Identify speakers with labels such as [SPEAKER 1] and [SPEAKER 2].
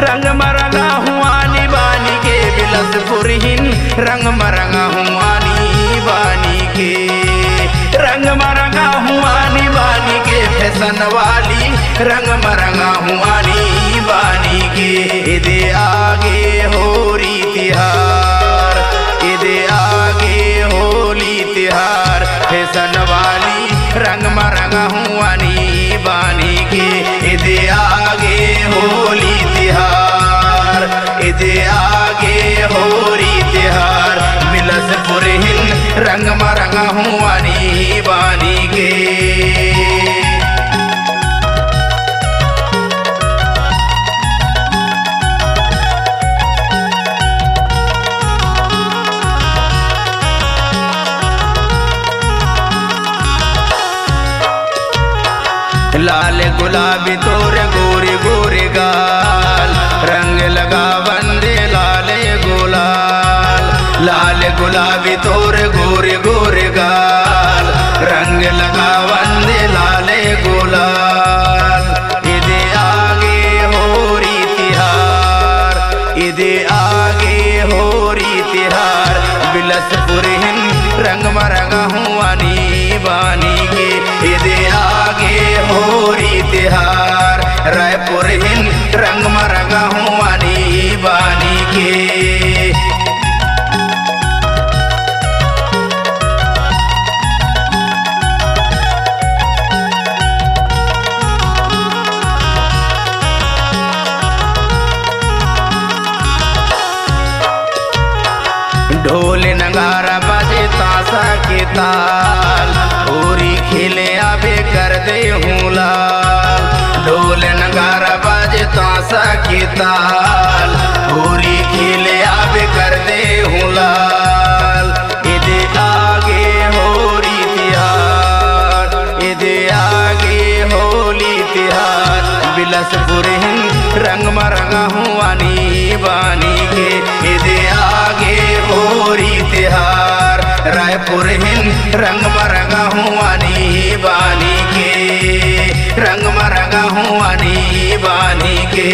[SPEAKER 1] रंग मरंगा हुआनी बानी के बिलासपुर हिन रंग मरंगा हुआनी बानी के रंग मरंगा हुआनी बानी के फैशन वाली रंग मरंगा हुआनी बानी के दे आगे होरी तिहार दे आगे होली तिहार फैशन वाली रंग मरंगा हुआनी बानी के दे आगे होली तिहार दे आगे होली तिहार बिलासपुर हिन रंग मरंगा हुआनी बानी के लाल गुलाबी तोर गोरे गोरे गाल रंग लगा वंदे लाल गुलाल लाल गुलाबी तोर गोरे गोरे गाल रंग लगा वंदे लाल गुलाल इदे आगे होरी तिहार इदे आगे होरी तिहार बिलासपुर हिन रंग मरंगा हुआनी बानी के इदे आगे होरी तिहार रायपुर हिन रंग मरंगा हुआनी बानी के ढोल नगारा बजे ताशा के ताल होरी खेले आबे कर दे हूँ लाल ढोल नगारा बजे ताशा के ताल होरी खेले आबे कर दे हूँ लाल इदे आगे होरी तिहार इदे आगे होली तिहार बिलासपुर हिन रंग मरंगा हुआनी बानी के इदे आगे होरी तिहार रायपुर हिन रंग मरंगा हुआनी बानी के रंग मरंगा हुआनी बानी के